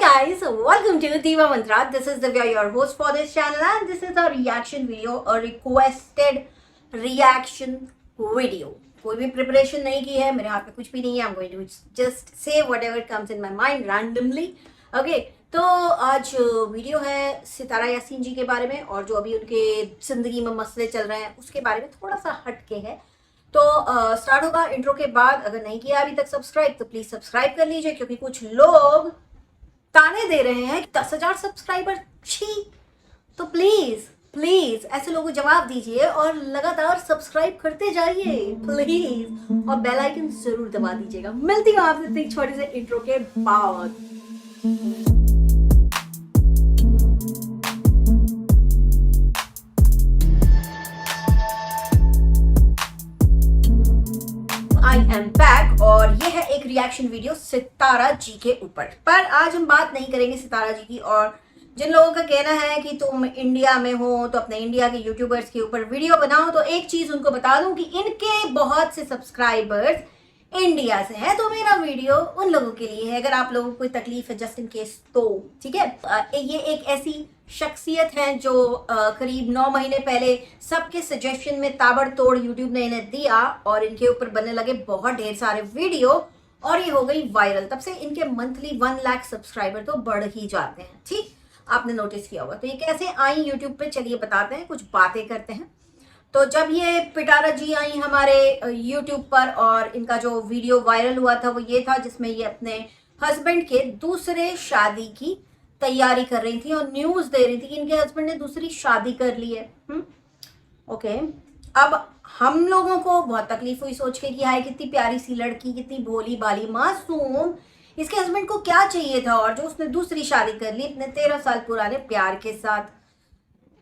guys, welcome to Diva Mantra. This is Divya, your host for this channel, and this is a reaction video, a requested reaction video. कोई भी preparation नहीं की है, मेरे हाथ में कुछ भी नहीं है. I'm going to just say whatever comes in my mind randomly. Okay, तो आज वीडियो है सितारा यासीन जी के बारे में और जो अभी उनके जिंदगी में मसले चल रहे हैं उसके बारे में थोड़ा सा हटके है. तो स्टार्ट होगा इंट्रो के बाद. अगर नहीं किया अभी तक सब्सक्राइब तो प्लीज सब्सक्राइब कर लीजिए, क्योंकि कुछ लोग ताने दे रहे हैं 10,000 सब्सक्राइबर छी. तो प्लीज प्लीज ऐसे लोगों को जवाब दीजिए और लगातार सब्सक्राइब करते जाइए प्लीज, और बेल आइकन जरूर दबा दीजिएगा. मिलती हूँ आपसे एक छोटे से इंट्रो के बाद. आई एम बैक और ये है एक रिएक्शन वीडियो सितारा जी के ऊपर. पर आज हम बात नहीं करेंगे सितारा जी की. और जिन लोगों का कहना है कि तुम इंडिया में हो तो अपने इंडिया के यूट्यूबर्स के ऊपर वीडियो बनाओ, तो एक चीज उनको बता दूं कि इनके बहुत से सब्सक्राइबर्स इंडिया से हैं, तो मेरा वीडियो उन लोगों के लिए है. अगर आप लोगों को कोई तकलीफ है जस्ट इन केस तो ठीक है. ये एक ऐसी शख्सियत है जो करीब 9 महीने पहले सबके सजेशन में ताबड़तोड़ यूट्यूब ने इन्हें दिया और इनके ऊपर बनने लगे बहुत ढेर सारे वीडियो और ये हो गई वायरल. तब से इनके मंथली 1 लाख सब्सक्राइबर तो बढ़ ही जाते हैं. ठीक, आपने नोटिस किया होगा. तो ये कैसे आई यूट्यूब पे, चलिए बताते हैं, कुछ बातें करते हैं. तो जब ये पिटारा जी आई हमारे यूट्यूब पर और इनका जो वीडियो वायरल हुआ था वो ये था जिसमें ये अपने हस्बैंड के दूसरे शादी की तैयारी कर रही थी और न्यूज दे रही थी कि इनके हस्बैंड ने दूसरी शादी कर ली है. ओके, अब हम लोगों को बहुत तकलीफ हुई सोच के कि हाय कितनी प्यारी सी लड़की, कितनी भोली भाली मासूम, इसके हस्बैंड को क्या चाहिए था और जो उसने दूसरी शादी कर ली अपने 13 साल पुराने प्यार के साथ.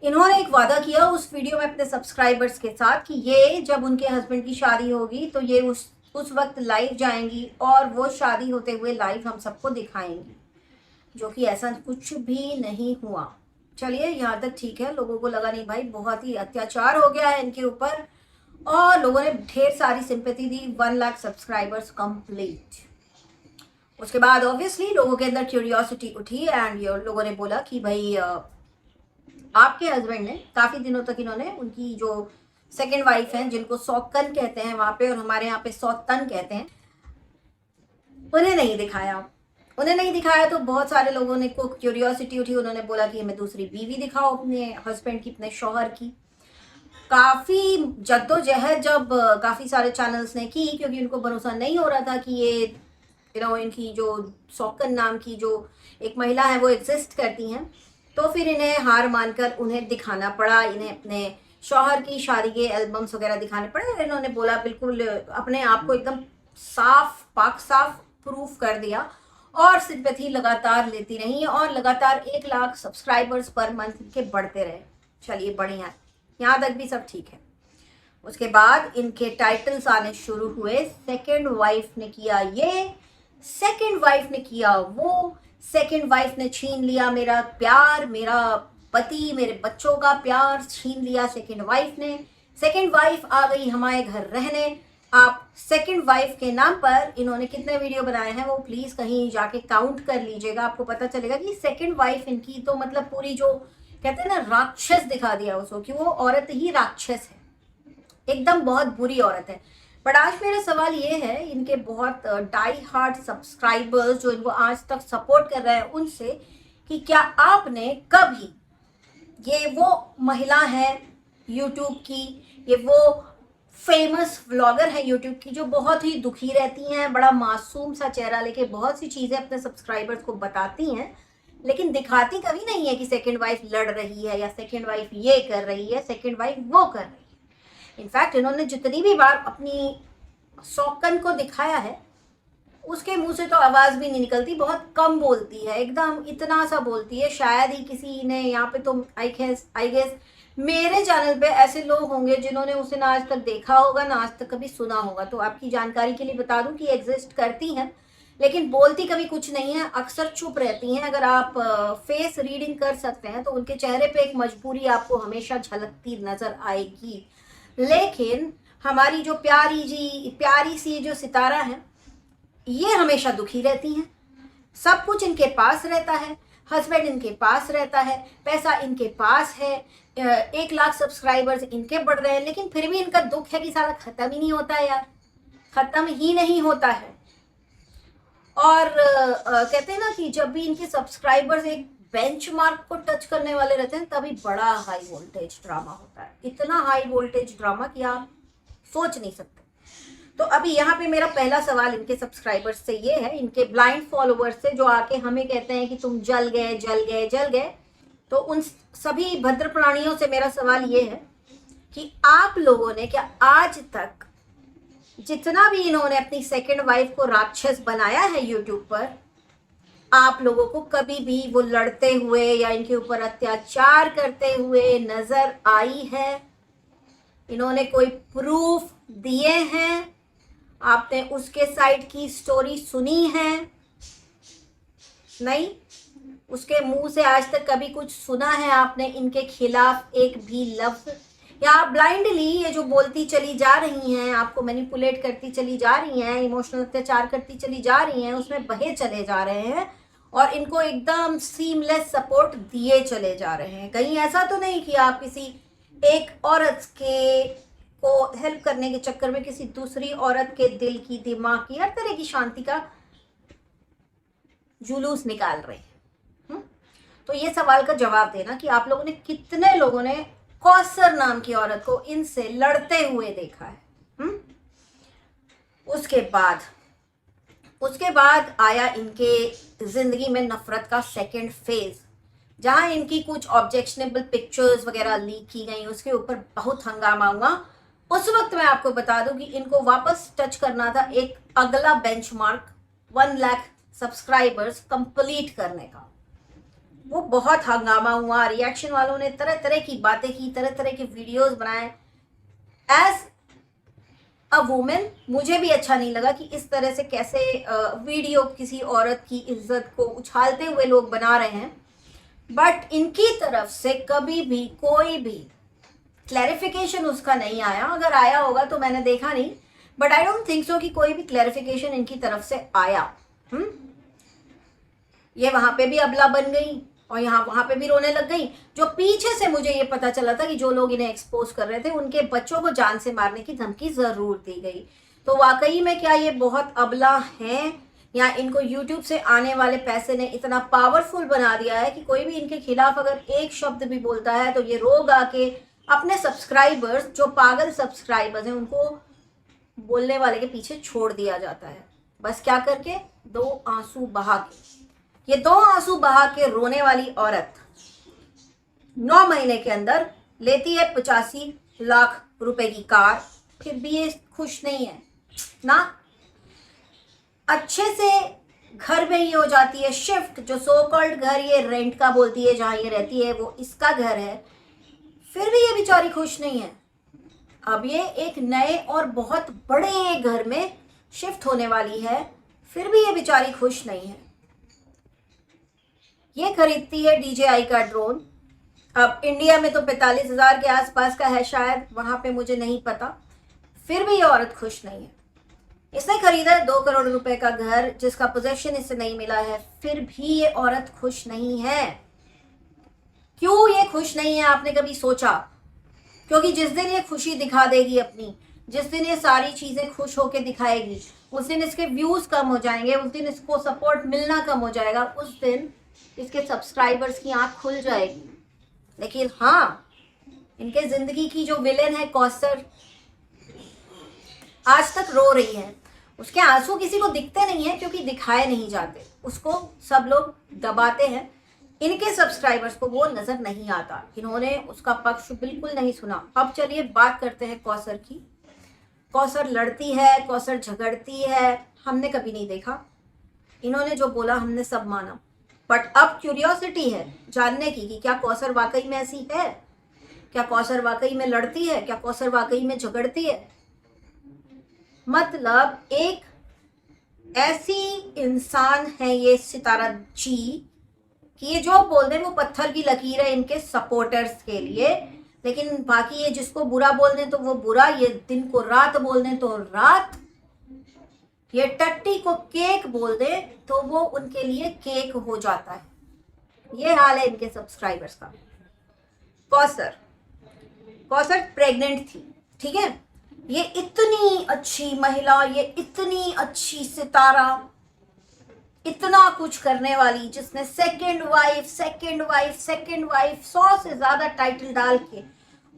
इन्होंने एक वादा किया उस वीडियो में अपने सब्सक्राइबर्स के साथ कि ये जब उनके हस्बैंड की शादी होगी तो ये उस वक्त लाइव जाएंगी और वो शादी होते हुए लाइव हम सबको दिखाएंगी, जो कि ऐसा कुछ भी नहीं हुआ. चलिए यहाँ तक ठीक है. लोगों को लगा नहीं भाई बहुत ही अत्याचार हो गया है इनके ऊपर और लोगों ने ढेर सारी सिंपैथी दी. 1 लाख सब्सक्राइबर्स कंप्लीट. उसके बाद ऑब्वियसली लोगों के अंदर क्यूरियोसिटी उठी एंड लोगों ने बोला कि भाई आपके हस्बैंड ने काफी दिनों तक इन्होंने उनकी जो सेकंड वाइफ हैं जिनको सौकन कहते हैं वहां पे और हमारे यहाँ पे सौतन कहते हैं, उन्हें नहीं दिखाया. तो बहुत सारे लोगों ने को क्यूरियोसिटी उठी. उन्होंने बोला कि हमें दूसरी बीवी दिखाओ अपने हस्बैंड की, अपने शौहर की. काफी जद्दोजहद जब काफी सारे चैनल्स ने की, क्योंकि उनको भरोसा नहीं हो रहा था कि ये इनकी जो सौकन नाम की जो एक महिला है वो एग्जिस्ट करती हैं, तो फिर इन्हें हार मानकर उन्हें दिखाना पड़ा. इन्हें अपने शौहर की शादी के एल्बम्स वगैरह दिखाने पड़े. इन्होंने बोला बिल्कुल अपने आप को एकदम साफ प्रूफ कर दिया और सिंपैथी लगातार लेती रही और लगातार 1 लाख सब्सक्राइबर्स पर मंथ के बढ़ते रहे. चलिए बढ़िया, यहाँ तक भी सब ठीक है. उसके बाद इनके टाइटल्स आने शुरू हुए. सेकेंड वाइफ ने किया ये, सेकेंड वाइफ ने किया वो, सेकेंड वाइफ ने छीन लिया मेरा प्यार, मेरा पति, मेरे बच्चों का प्यार छीन लिया सेकेंड वाइफ ने. सेकेंड वाइफ आ गई हमारे घर रहने. आप सेकेंड वाइफ के नाम पर इन्होंने कितने वीडियो बनाए हैं वो प्लीज कहीं जाके काउंट कर लीजिएगा. आपको पता चलेगा कि सेकेंड वाइफ इनकी तो मतलब पूरी जो कहते हैं ना राक्षस दिखा दिया उसको, कि वो औरत ही राक्षस है, एकदम बहुत बुरी औरत है. बट आज मेरा सवाल ये है इनके बहुत डाई हार्ट सब्सक्राइबर्स जो इनको आज तक सपोर्ट कर रहे हैं उनसे, कि क्या आपने कभी, ये वो महिला है यूट्यूब की, ये वो फेमस व्लॉगर है यूट्यूब की जो बहुत ही दुखी रहती हैं, बड़ा मासूम सा चेहरा लेके बहुत सी चीजें अपने सब्सक्राइबर्स को बताती हैं, लेकिन दिखाती कभी नहीं है कि सेकेंड वाइफ लड़ रही है या सेकेंड वाइफ ये कर रही है, सेकेंड वाइफ वो कर रही है. इनफैक्ट इन्होंने जितनी भी बार अपनी सौकन को दिखाया है उसके मुंह से तो आवाज भी नहीं निकलती, बहुत कम बोलती है, एकदम इतना सा बोलती है. शायद ही किसी ने यहाँ पे, तो आई गेस मेरे चैनल पे ऐसे लोग होंगे जिन्होंने उसे ना आज तक देखा होगा ना आज तक कभी सुना होगा. तो आपकी जानकारी के लिए बता दूं कि एग्जिस्ट करती हैं लेकिन बोलती कभी कुछ नहीं है, अक्सर चुप रहती हैं. अगर आप फेस रीडिंग कर सकते हैं तो उनके चेहरे पे एक मजबूरी आपको हमेशा झलकती नजर आएगी. लेकिन हमारी जो प्यारी सी जो सितारा है ये हमेशा दुखी रहती हैं. सब कुछ इनके पास रहता है, हस्बैंड इनके पास रहता है, पैसा इनके पास है, 1 लाख सब्सक्राइबर्स इनके बढ़ रहे हैं, लेकिन फिर भी इनका दुख है कि सारा खत्म ही नहीं होता है यार, खत्म ही नहीं होता है। और कहते हैं ना कि जब भी इनके सब्सक्राइबर्स एक बेंचमार्क को टच करने वाले रहते हैं तभी बड़ा हाई वोल्टेज ड्रामा होता है, इतना हाई वोल्टेज ड्रामा कि आप सोच नहीं सकते। तो अभी यहाँ पे मेरा पहला सवाल इनके सब्सक्राइबर्स से ये है, इनके ब्लाइंड फॉलोअर्स से, जो आके हमें कहते हैं कि तुम जल गए जल गए जल गए, तो उन सभी भद्र प्राणियों से मेरा सवाल ये है कि आप लोगों ने क्या आज तक जितना भी इन्होंने अपनी सेकंड वाइफ को राक्षस बनाया है यूट्यूब पर, आप लोगों को कभी भी वो लड़ते हुए या इनके ऊपर अत्याचार करते हुए नजर आई है? इन्होंने कोई प्रूफ दिए हैं? आपने उसके साइड की स्टोरी सुनी है? नहीं, उसके मुंह से आज तक कभी कुछ सुना है आपने इनके खिलाफ एक भी लफ्ज? या आप ब्लाइंडली ये जो बोलती चली जा रही हैं, आपको मैनिपुलेट करती चली जा रही हैं, इमोशनल अत्याचार करती चली जा रही हैं, उसमें बहे चले जा रहे हैं और इनको एकदम सीमलेस सपोर्ट दिए चले जा रहे हैं? कहीं ऐसा तो नहीं कि आप किसी एक औरत को हेल्प करने के चक्कर में किसी दूसरी औरत के दिल की, दिमाग की, हर तरह की शांति का जुलूस निकाल रहे हैं? तो ये सवाल का जवाब देना कि आप लोगों ने, कितने लोगों ने कौसर नाम की औरत को इनसे लड़ते हुए देखा है? उसके बाद आया इनके जिंदगी में नफरत का सेकंड फेज, जहां इनकी कुछ ऑब्जेक्शनेबल पिक्चर्स वगैरह लीक की गई, उसके ऊपर बहुत हंगामा हुआ। उस वक्त मैं आपको बता दूं कि इनको वापस टच करना था एक अगला बेंचमार्क, 1 लाख सब्सक्राइबर्स कंप्लीट करने का। वो बहुत हंगामा हुआ, रिएक्शन वालों ने तरह तरह की बातें की, तरह तरह के वीडियोस बनाए। एज अ वुमेन मुझे भी अच्छा नहीं लगा कि इस तरह से कैसे वीडियो किसी औरत की इज्जत को उछालते हुए लोग बना रहे हैं। बट इनकी तरफ से कभी भी कोई भी क्लैरिफिकेशन उसका नहीं आया। अगर आया होगा तो मैंने देखा नहीं, but I don't think so कि कोई भी क्लैरिफिकेशन इनकी तरफ से आया। ये वहां पे भी अबला बन गई और वहां पे भी रोने लग गई। जो पीछे से मुझे ये पता चला था कि जो लोग इन्हें एक्सपोज कर रहे थे उनके बच्चों को जान से मारने की धमकी जरूर दी गई। तो वाकई में क्या ये बहुत अबला हैं, या इनको यूट्यूब से आने वाले पैसे ने इतना पावरफुल बना दिया है कि कोई भी इनके खिलाफ अगर एक शब्द भी बोलता है तो ये रोग आके अपने सब्सक्राइबर्स, जो पागल सब्सक्राइबर्स हैं, उनको बोलने वाले के पीछे छोड़ दिया जाता है। बस क्या करके? 2 आंसू बहा के। ये 2 आंसू बहा के रोने वाली औरत 9 महीने के अंदर लेती है 85 लाख रुपए की कार, फिर भी ये खुश नहीं है ना। अच्छे से घर में ही हो जाती है शिफ्ट, जो सो कॉल्ड घर ये रेंट का बोलती है, जहां ये रहती है वो इसका घर है, फिर भी ये बेचारी खुश नहीं है। अब ये एक नए और बहुत बड़े घर में शिफ्ट होने वाली है, फिर भी ये बेचारी खुश नहीं है। ये खरीदती है DJI का ड्रोन। अब इंडिया में तो 45,000 के आसपास का है शायद, वहां पे मुझे नहीं पता, फिर भी ये औरत खुश नहीं है। इसने खरीदा है 2 करोड़ रुपए का घर, जिसका पोजेशन इसे नहीं मिला है, फिर भी ये औरत खुश नहीं है। क्यों ये खुश नहीं है, आपने कभी सोचा? क्योंकि जिस दिन ये खुशी दिखा देगी अपनी, जिस दिन ये सारी चीजें खुश होके दिखाएगी, उस दिन इसके व्यूज कम हो जाएंगे, उस दिन इसको सपोर्ट मिलना कम हो जाएगा, उस दिन इसके सब्सक्राइबर्स की आंख खुल जाएगी। लेकिन हाँ, इनके जिंदगी की जो विलेन है कौसर, आज तक रो रही है। उसके आंसू किसी को दिखते नहीं है क्योंकि दिखाए नहीं जाते, उसको सब लोग दबाते हैं। इनके सब्सक्राइबर्स को वो नजर नहीं आता, इन्होंने उसका पक्ष बिल्कुल नहीं सुना। अब चलिए बात करते हैं कौसर की। कौसर लड़ती है, कौसर झगड़ती है, हमने कभी नहीं देखा। इन्होंने जो बोला हमने सब माना, बट अब क्यूरियोसिटी है जानने की कि क्या कौसर वाकई में ऐसी है, क्या कौसर वाकई में लड़ती है, क्या कौसर वाकई में झगड़ती है। मतलब एक ऐसी इंसान है ये सितारा जी कि ये जो बोल दें वो पत्थर की लकीर है इनके सपोर्टर्स के लिए, लेकिन बाकी ये जिसको बुरा बोल दें तो वो बुरा, ये दिन को रात बोल दें तो रात। ये टट्टी को केक बोल दे तो वो उनके लिए केक हो जाता है। ये हाल है इनके सब्सक्राइबर्स का। कौसर प्रेग्नेंट थी, ठीक है। ये इतनी अच्छी महिला, ये इतनी अच्छी सितारा, इतना कुछ करने वाली, जिसने सेकंड वाइफ 100 से ज्यादा टाइटल डाल के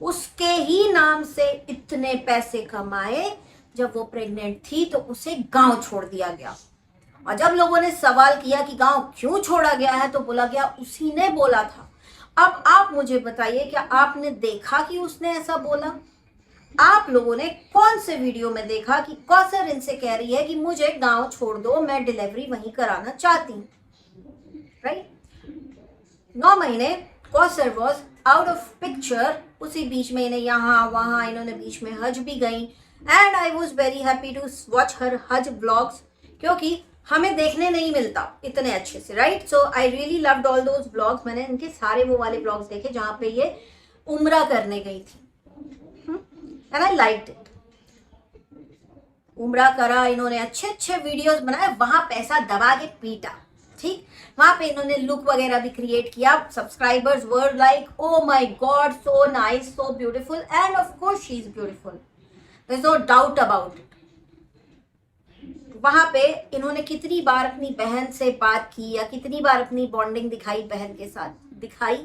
उसके ही नाम से इतने पैसे कमाए। जब वो प्रेग्नेंट थी तो उसे गांव छोड़ दिया गया। और जब लोगों ने सवाल किया कि गांव क्यों छोड़ा गया है, तो बोला गया उसी ने बोला था। अब आप मुझे बताइए, क्या आपने देखा कि उसने ऐसा बोला? आप लोगों ने कौन से वीडियो में देखा कि कौसर इनसे कह रही है कि मुझे गांव छोड़ दो, मैं डिलीवरी वहीं कराना चाहती हूँ, राइट? 9 महीने Kausar was out of picture. उसी बीच में इन्हें यहाँ वहाँ, इन्होंने बीच में हज भी गई। And I was very happy to watch her हज ब्लॉग्स, क्योंकि हमें देखने नहीं मिलता इतने अच्छे से, right? So I really loved all those blogs. मैंने इनके सारे वो वाले ब्लॉग्स देखे जहाँ पे ये उम्रा करने गई थी, एंड आई लाइक्ड इट। उम्रा करा इन्होंने, अच्छे अच्छे वीडियोस बनाए, वहां पैसा दबा के पीटा, ठीक। वहां पे इन्होंने लुक वगैरह भी क्रिएट किया। Subscribers were like oh my god, so nice, so beautiful, and of course she is beautiful, there is no doubt about it. वहां पे इन्होंने कितनी बार अपनी बहन से बात की या कितनी बार अपनी बॉन्डिंग दिखाई बहन के साथ? दिखाई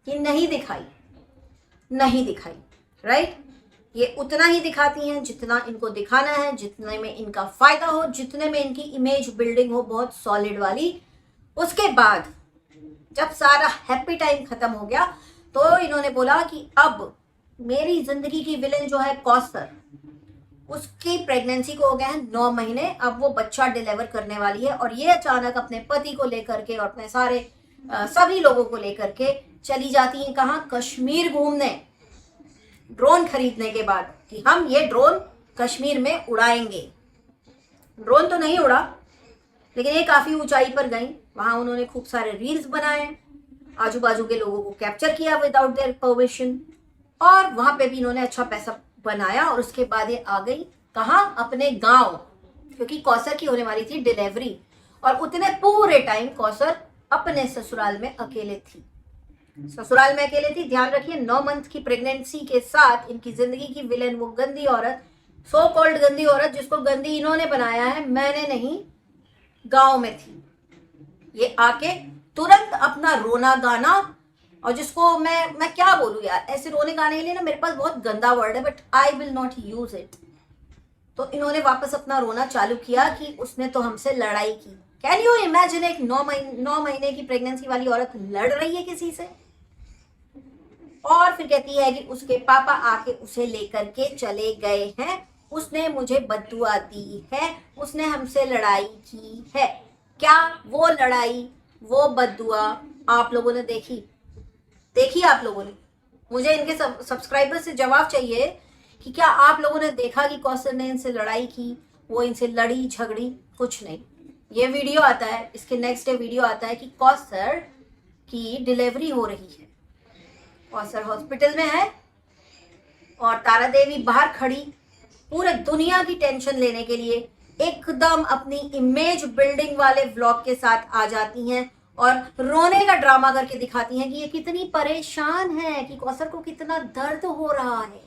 कि नहीं दिखाई? नहीं दिखाई, राइट? ये उतना ही दिखाती हैं जितना इनको दिखाना है, जितने में इनका फायदा हो, जितने में इनकी इमेज बिल्डिंग हो बहुत सॉलिड वाली। उसके बाद जब सारा हैप्पी टाइम खत्म हो गया तो इन्होंने बोला कि अब मेरी जिंदगी की विलेन जो है कौसर, उसकी प्रेगनेंसी को हो गए हैं 9 महीने, अब वो बच्चा डिलीवर करने वाली है। और ये अचानक अपने पति को लेकर के और अपने सारे सभी लोगों को लेकर के चली जाती हैं कहाँ? कश्मीर घूमने, ड्रोन खरीदने के बाद कि हम ये ड्रोन कश्मीर में उड़ाएंगे। ड्रोन तो नहीं उड़ा, लेकिन ये काफी ऊंचाई पर गई। वहां उन्होंने खूब सारे रील्स बनाए, आजू बाजू के लोगों को कैप्चर किया विदाउट देयर परमिशन, और वहां पे भी इन्होंने अच्छा पैसा बनाया। और उसके बाद ये आ गई कहाँ? अपने गांव, क्योंकि कौसर की होने वाली थी डिलीवरी। और उतने पूरे टाइम कौसर अपने ससुराल में अकेले थी। ससुराल में अकेले थी, ध्यान रखिए। 9 मंथ की प्रेगनेंसी के साथ इनकी जिंदगी की विलेन, वो गंदी औरत, सो कॉल्ड गंदी औरत, जिसको गंदी इन्होंने बनाया है, मैंने नहीं, गांव में थी। ये आके तुरंत अपना रोना गाना, और जिसको मैं क्या बोलूं यार, ऐसे रोने गाने के लिए ना मेरे पास बहुत गंदा वर्ड है, but I will not use it. तो इन्होंने वापस अपना रोना चालू किया कि उसने तो हमसे लड़ाई की। कैन यू इमेजिन, एक 9 महीने की प्रेगनेंसी वाली औरत लड़ रही है किसी से? और फिर कहती है कि उसके पापा आके उसे लेकर के चले गए हैं, उसने मुझे बद्दुआ दी है, उसने हमसे लड़ाई की है। क्या वो लड़ाई, वो बद्दुआ आप लोगों ने देखी? आप लोगों ने? मुझे इनके सब्सक्राइबर से जवाब चाहिए कि क्या आप लोगों ने देखा कि कौसर ने इनसे लड़ाई की, वो इनसे लड़ी झगड़ी? कुछ नहीं। ये वीडियो आता है, इसके नेक्स्ट डे वीडियो आता है कि कौसर की डिलीवरी हो रही है, कौसर हॉस्पिटल में है, और तारा देवी बाहर खड़ी पूरे दुनिया की टेंशन लेने के लिए एकदम अपनी इमेज बिल्डिंग वाले व्लॉग के साथ आ जाती हैं और रोने का ड्रामा करके दिखाती हैं कि ये कितनी परेशान है, कि कौसर को कितना दर्द हो रहा है।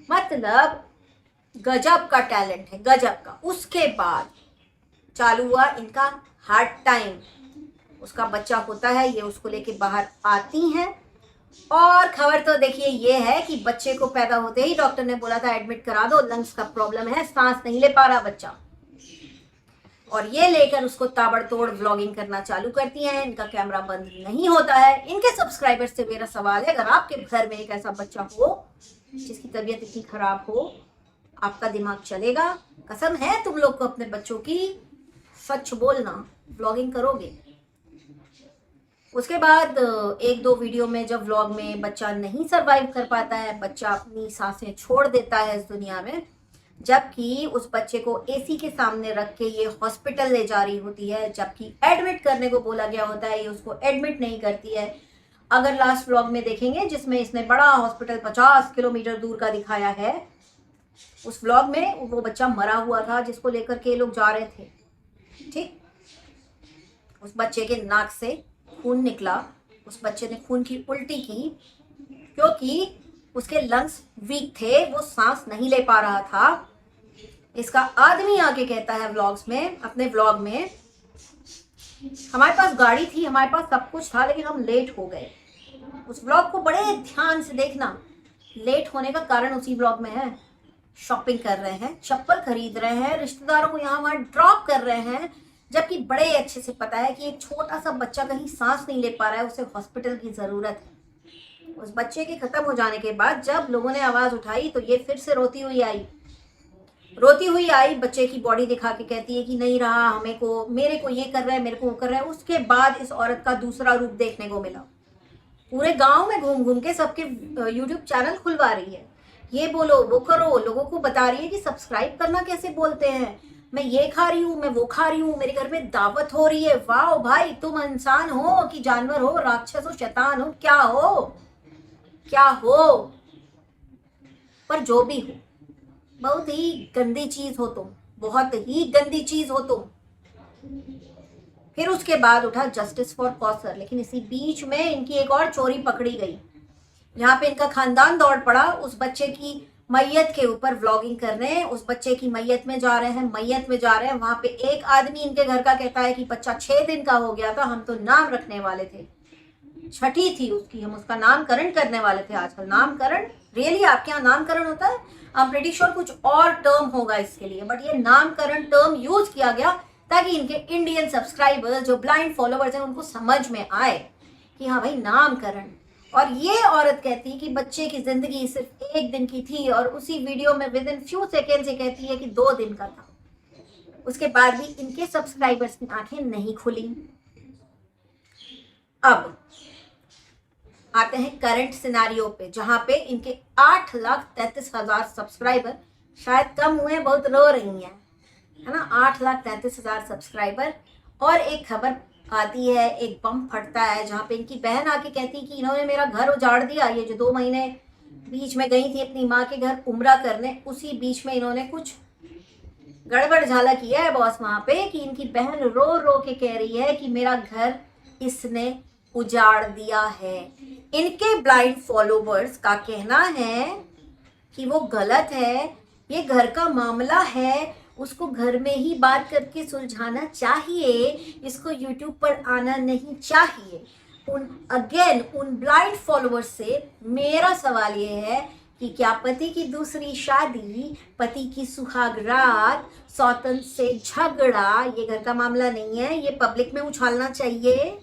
मतलब गजब का टैलेंट है, गजब का। उसके बाद चालू हुआ इनका हार्ड टाइम। उसका बच्चा होता है, ये उसको लेके बाहर आती हैं, और खबर तो देखिए ये है कि बच्चे को पैदा होते ही डॉक्टर ने बोला था एडमिट करा दो, लंग्स का प्रॉब्लम है, सांस नहीं ले पा रहा बच्चा। और ये लेकर उसको ताबड़तोड़ व्लॉगिंग करना चालू करती हैं। इनका कैमरा बंद नहीं होता है। इनके सब्सक्राइबर्स से मेरा सवाल है, अगर आपके घर में एक ऐसा बच्चा हो जिसकी तबीयत इतनी खराब हो, आपका दिमाग चलेगा? कसम है तुम लोग को अपने बच्चों की, सच बोलना, व्लॉगिंग करोगे? उसके बाद 1-2 वीडियो में जब व्लॉग में बच्चा नहीं सरवाइव कर पाता है, बच्चा अपनी सांसें छोड़ देता है इस दुनिया में, जबकि उस बच्चे को एसी के सामने रख के ये हॉस्पिटल ले जा रही होती है, जबकि एडमिट करने को बोला गया होता है, ये उसको एडमिट नहीं करती है। अगर लास्ट व्लॉग में देखेंगे जिसमें इसने बड़ा हॉस्पिटल 50 किलोमीटर दूर का दिखाया है, उस व्लॉग में वो बच्चा मरा हुआ था जिसको लेकर के लोग जा रहे थे, ठीक। उस बच्चे के नाक से खून निकला, उस बच्चे ने खून की उल्टी की क्योंकि उसके लंग्स वीक थे, वो सांस नहीं ले पा रहा था। इसका आदमी आके कहता है व्लॉग्स में, अपने व्लॉग में, हमारे पास गाड़ी थी, हमारे पास सब कुछ था, लेकिन हम लेट हो गए। उस व्लॉग को बड़े ध्यान से देखना, लेट होने का कारण उसी व्लॉग में है। शॉपिंग कर रहे हैं, चप्पल खरीद रहे हैं, रिश्तेदारों को यहाँ वहाँ ड्रॉप कर रहे हैं, जबकि बड़े अच्छे से पता है कि एक छोटा सा बच्चा कहीं सांस नहीं ले पा रहा है, उसे हॉस्पिटल की जरूरत है। उस बच्चे के खत्म हो जाने के बाद जब लोगों ने आवाज उठाई तो ये फिर से रोती हुई आई, बच्चे की बॉडी दिखा के कहती है कि नहीं रहा, मेरे को ये कर रहा है, मेरे को वो कर रहा है। उसके बाद इस औरत का दूसरा रूप देखने को मिला, पूरे गांव में घूम घूम के सबके यूट्यूब चैनल खुलवा रही है, ये बोलो वो करो, लोगों को बता रही है कि सब्सक्राइब करना कैसे बोलते हैं, मैं ये खा रही हूँ, मैं वो खा रही हूँ, मेरे घर में दावत हो रही है। वाह भाई, तुम इंसान हो कि जानवर हो, राक्षस हो, शैतान हो, क्या हो, पर जो भी हो, बहुत ही गंदी चीज हो तुम, बहुत ही गंदी चीज हो तुम। फिर उसके बाद उठा जस्टिस फॉर कौसर, लेकिन इसी बीच में इनकी एक और चोरी पकड़ी गई। यहाँ पे इनका खानदान दौड़ पड़ा उस बच्चे की मैयत के ऊपर व्लॉगिंग करने, उस बच्चे की मैयत में जा रहे हैं। वहां पे एक आदमी इनके घर का कहता है कि बच्चा 6 दिन का हो गया था, हम तो नाम रखने वाले थे, छठी थी उसकी, हम उसका नामकरण करने वाले थे। आजकल नामकरण, रियली आपके यहाँ नामकरण होता है? आई एम प्रीटी श्योर कुछ और टर्म होगा इसके लिए, बट ये नामकरण टर्म यूज किया गया ताकि इनके इंडियन सब्सक्राइबर्स जो ब्लाइंड फॉलोवर्स हैं उनको समझ में आए कि हाँ भाई नामकरण। और ये औरत कहती है कि बच्चे की जिंदगी सिर्फ 1 दिन की थी, और उसी वीडियो में विद इन फ्यू सेकेंड ये कहती है कि 2 दिन का था। उसके बाद भी इनके सब्सक्राइबर्स की आंखें नहीं खुली। अब आते हैं करंट सिनारियो पे, जहां पे इनके 8,33,000 सब्सक्राइबर, शायद कम हुए, बहुत रो रही हैं, है ना, 8,33,000 सब्सक्राइबर। और एक खबर आती है, एक बम फटता है, जहाँ पे इनकी बहन आके कहती है कि इन्होंने मेरा घर उजाड़ दिया। ये जो 2 महीने बीच में गई थी अपनी माँ के घर उम्रा करने, उसी बीच में इन्होंने कुछ गड़बड़ झाला किया है बॉस वहां पे, कि इनकी बहन रो रो के कह रही है कि मेरा घर इसने उजाड़ दिया है। इनके ब्लाइंड फॉलोवर्स का कहना है कि वो गलत है, ये घर का मामला है, उसको घर में ही बात करके सुलझाना चाहिए, इसको यूट्यूब पर आना नहीं चाहिए। उन ब्लाइंड फॉलोवर्स से मेरा सवाल ये है कि क्या पति की दूसरी शादी, पति की सुहाग रात, सौतन से झगड़ा, ये घर का मामला नहीं है, ये पब्लिक में उछालना चाहिए,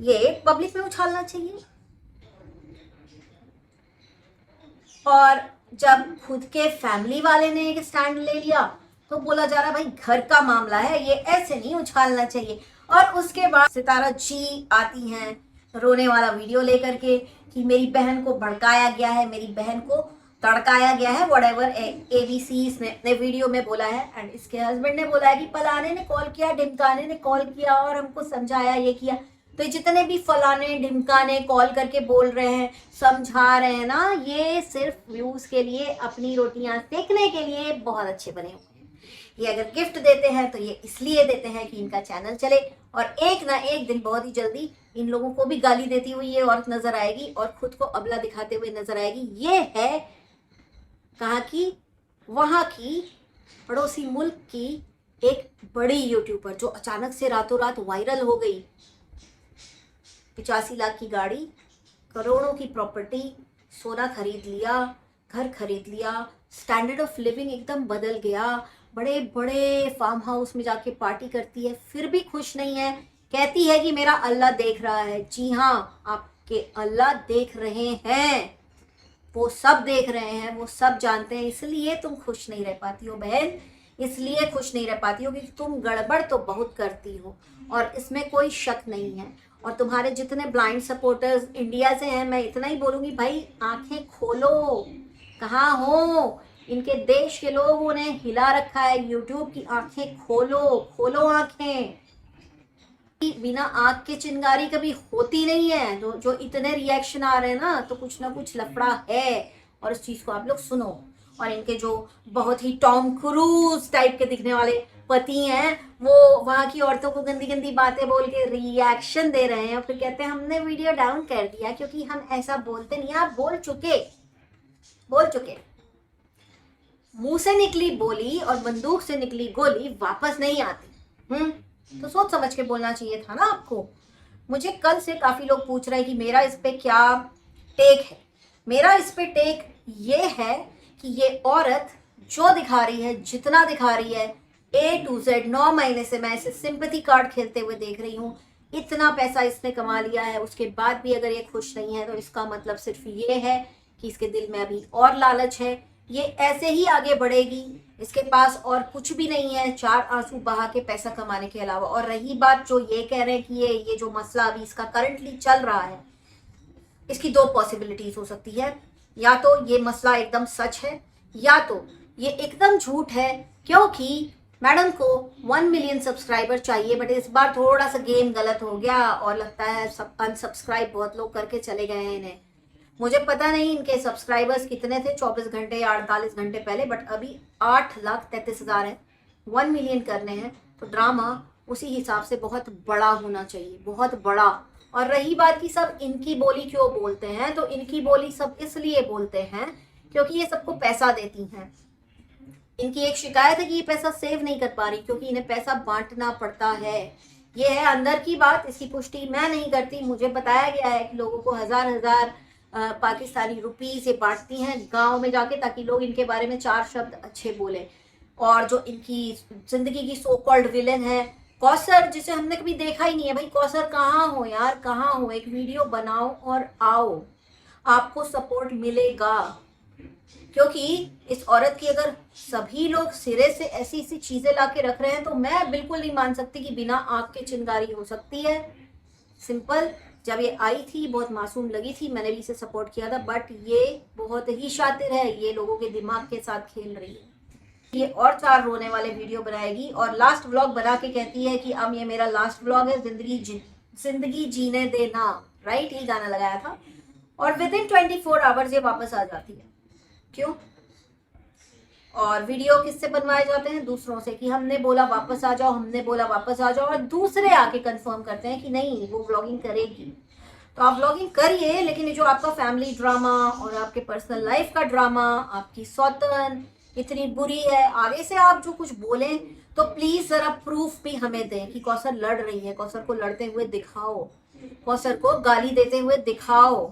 ये पब्लिक में उछालना चाहिए। और जब खुद के फैमिली वाले ने एक स्टैंड ले लिया तो बोला जा रहा भाई घर का मामला है, ये ऐसे नहीं उछालना चाहिए। और उसके बाद सितारा जी आती हैं रोने वाला वीडियो लेकर के कि मेरी बहन को भड़काया गया है, मेरी बहन को तड़काया गया है, व्हाटएवर ABC इसने अपने वीडियो में बोला है। एंड इसके हस्बैंड ने बोला है कि फलाने ने कॉल किया, ढिमकाने ने कॉल किया और हमको समझाया, ये किया। तो जितने भी फलाने ढिमकाने कॉल करके बोल रहे हैं, समझा रहे हैं ना, ये सिर्फ व्यूज के लिए, अपनी रोटियां सेकने के लिए बहुत अच्छे बने हुए हैं। ये अगर गिफ्ट देते हैं तो ये इसलिए देते हैं कि इनका चैनल चले, और एक ना एक दिन बहुत ही जल्दी इन लोगों को भी गाली देती हुई ये औरत नजर आएगी और खुद को अबला दिखाते हुए नजर आएगी। ये है कहा कि वहां की पड़ोसी मुल्क की एक बड़ी यूट्यूबर जो अचानक से रातों रात वायरल हो गई। 85 लाख की गाड़ी, करोड़ों की प्रॉपर्टी, सोना खरीद लिया, घर खरीद लिया, स्टैंडर्ड ऑफ लिविंग एकदम बदल गया, बड़े बड़े फार्म हाउस में जाके पार्टी करती है, फिर भी खुश नहीं है, कहती है कि मेरा अल्लाह देख रहा है। जी हाँ, आपके अल्लाह देख रहे हैं, वो सब देख रहे हैं, वो सब जानते हैं, इसलिए तुम खुश नहीं रह पाती हो बहन, इसलिए खुश नहीं रह पाती हो कि तुम गड़बड़ तो बहुत करती हो, और इसमें कोई शक नहीं है। और तुम्हारे जितने ब्लाइंड सपोर्टर्स इंडिया से हैं, मैं इतना ही बोलूँगी भाई आंखें खोलो, कहाँ हो? इनके देश के लोगों ने हिला रखा है यूट्यूब की, आंखें खोलो, खोलो आंखें। बिना आग के चिंगारी कभी होती नहीं है। जो इतने रिएक्शन आ रहे हैं ना, तो कुछ ना कुछ लफड़ा है, और इस चीज को आप लोग सुनो। और इनके जो बहुत ही टॉम क्रूज टाइप के दिखने वाले पति हैं वो वहां की औरतों को गंदी गंदी बातें बोल के रिएक्शन दे रहे हैं और फिर कहते हैं हमने वीडियो डाउन कर दिया क्योंकि हम ऐसा बोलते नहीं। आप बोल चुके। मुंह से निकली बोली और बंदूक से निकली गोली वापस नहीं आती। तो सोच समझ के बोलना चाहिए था ना आपको। मुझे कल से काफी लोग पूछ रहे हैं कि मेरा इस पे क्या टेक है। मेरा इस पे टेक ये है कि ये औरत जो दिखा रही है, जितना दिखा रही है A to Z, 9 महीने से मैं इसे सिंपैथी कार्ड खेलते हुए देख रही हूँ। इतना पैसा इसने कमा लिया है, उसके बाद भी अगर ये खुश नहीं है तो इसका मतलब सिर्फ ये है कि इसके दिल में अभी और लालच है। ये ऐसे ही आगे बढ़ेगी, इसके पास और कुछ भी नहीं है चार आंसू बहा के पैसा कमाने के अलावा। और रही बात जो ये कह रहे हैं कि ये जो मसला अभी इसका करंटली चल रहा है, इसकी दो पॉसिबिलिटीज हो सकती है। या तो ये मसला एकदम सच है या तो ये एकदम झूठ है, क्योंकि मैडम को 1 मिलियन सब्सक्राइबर चाहिए बट इस बार थोड़ा सा गेम गलत हो गया और लगता है सब अनसब्सक्राइब बहुत लोग करके चले गए हैं इन्हें। मुझे पता नहीं इनके सब्सक्राइबर्स कितने थे 24 घंटे या 48 घंटे पहले, बट अभी 8,33,000 है। 1 मिलियन करने हैं तो ड्रामा उसी हिसाब से बहुत बड़ा होना चाहिए, बहुत बड़ा। और रही बात कि सब इनकी बोली क्यों बोलते हैं, तो इनकी बोली सब इसलिए बोलते हैं क्योंकि ये सबको पैसा देती हैं। इनकी एक शिकायत है कि ये पैसा सेव नहीं कर पा रही क्योंकि इन्हें पैसा बांटना पड़ता है। ये है अंदर की बात, इसकी पुष्टि मैं नहीं करती। मुझे बताया गया है कि लोगों को हजार पाकिस्तानी रुपी से बांटती हैं गांव में जाके, ताकि लोग इनके बारे में 4 शब्द अच्छे बोले। और जो इनकी जिंदगी की सो कॉल्ड विलेन है कौसर, जिसे हमने कभी देखा ही नहीं है। भाई कौसर कहाँ हो यार, कहाँ हो? एक वीडियो बनाओ और आओ, आपको सपोर्ट मिलेगा। क्योंकि इस औरत की अगर सभी लोग सिरे से ऐसी ऐसी चीजें ला के रख रहे हैं तो मैं बिल्कुल नहीं मान सकती कि बिना आंख के चिंगारी हो सकती है। सिंपल, जब ये आई थी बहुत मासूम लगी थी, मैंने भी इसे सपोर्ट किया था, बट ये बहुत ही शातिर है, ये लोगों के दिमाग के साथ खेल रही है। ये और 4 रोने वाले वीडियो बनाएगी और लास्ट व्लॉग बना के कहती है कि अब ये मेरा लास्ट व्लॉग है, जिंदगी जीने देना, राइट? ये गाना लगाया था और विद इन 24 आवर्स ये वापस आ जाती है। क्यों? और वीडियो किससे बनवाए जाते हैं? दूसरों से, कि हमने बोला वापस आ जाओ, हमने बोला वापस आ जाओ, और दूसरे आके कंफर्म करते हैं कि नहीं वो व्लॉगिंग करेगी। तो आप व्लॉगिंग करिए, लेकिन ये जो आपका फैमिली ड्रामा और आपके पर्सनल लाइफ का ड्रामा, आपकी सौतन इतनी बुरी है, आगे से आप जो कुछ बोलें तो प्लीज जरा प्रूफ भी हमें दें कि कौसर लड़ रही है। कौसर को लड़ते हुए दिखाओ, कौसर को गाली देते हुए दिखाओ।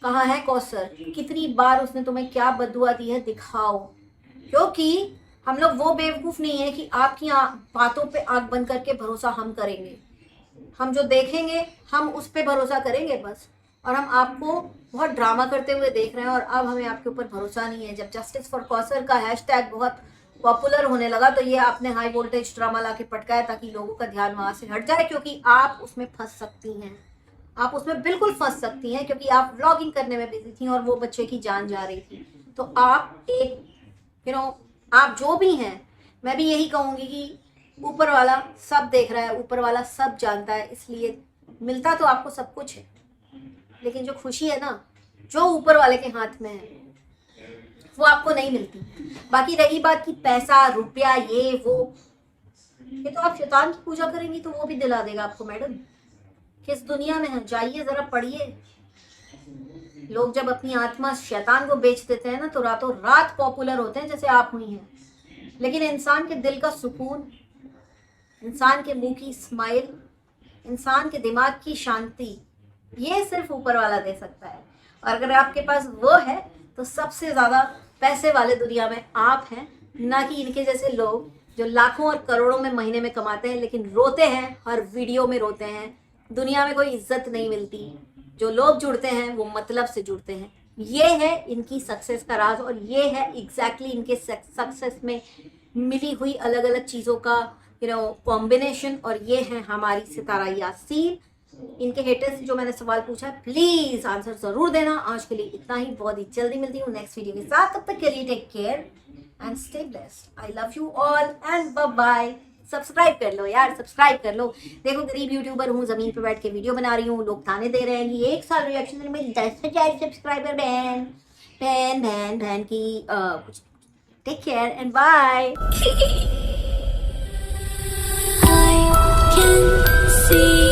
कहाँ है कौसर? कितनी बार उसने तुम्हें क्या बददुआ दी है, दिखाओ। क्योंकि हम लोग वो बेवकूफ नहीं है कि आपकी बातों पे आंख बंद करके भरोसा हम करेंगे। हम जो देखेंगे हम उस पे भरोसा करेंगे बस। और हम आपको बहुत ड्रामा करते हुए देख रहे हैं और अब हमें आपके ऊपर भरोसा नहीं है। जब जस्टिस फॉर कौसर का हैशटैग बहुत पॉपुलर होने लगा तो ये आपने हाई वोल्टेज ड्रामा ला के पटकाया ताकि लोगों का ध्यान वहां से हट जाए, क्योंकि आप उसमें फंस सकती हैं। आप उसमें बिल्कुल फंस सकती हैं क्योंकि आप व्लॉगिंग करने में बिजी थी और वो बच्चे की जान जा रही थी। तो आप एक आप जो भी हैं, मैं भी यही कहूंगी कि ऊपर वाला सब देख रहा है, ऊपर वाला सब जानता है, इसलिए मिलता तो आपको सब कुछ है, लेकिन जो खुशी है ना, जो ऊपर वाले के हाथ में है, वो आपको नहीं मिलती। बाकी रही बात कि पैसा रुपया ये वो, ये तो आप शैतान की पूजा करेंगी तो वो भी दिला देगा आपको। मैडम किस दुनिया में है? जाइए जरा पढ़िए। लोग जब अपनी आत्मा शैतान को बेच देते हैं ना तो रातों रात पॉपुलर होते हैं, जैसे आप हुई हैं। लेकिन इंसान के दिल का सुकून, इंसान के मुंह की स्माइल, इंसान के दिमाग की शांति, ये सिर्फ ऊपर वाला दे सकता है। और अगर आपके पास वो है तो सबसे ज्यादा पैसे वाले दुनिया में आप हैं, ना कि इनके जैसे लोग जो लाखों और करोड़ों में महीने में कमाते हैं लेकिन रोते हैं, हर वीडियो में रोते हैं। दुनिया में कोई इज्जत नहीं मिलती। जो लोग जुड़ते हैं वो मतलब से जुड़ते हैं। ये है इनकी सक्सेस का राज और ये है एग्जैक्टली इनके सक्सेस में मिली हुई अलग अलग चीज़ों का कॉम्बिनेशन। और ये है हमारी सितारा यासीन। इनके हेटर्स जो मैंने सवाल पूछा प्लीज आंसर जरूर देना। आज के लिए इतना ही, बहुत ही जल्दी मिलती हूँ नेक्स्ट वीडियो के साथ। तब तक के लिए take care and stay blessed. I love you all and bye bye. Subscribe कर लो यार, सब्सक्राइब कर लो। देखो गरीब यूट्यूबर हूँ, जमीन पे बैठ के वीडियो बना रही हूँ, लोग ताने दे रहे हैं कि 1 साल रिएक्शन में 10,000 सब्सक्राइबर बैन। बहन बहन बहन की take care and bye. I can see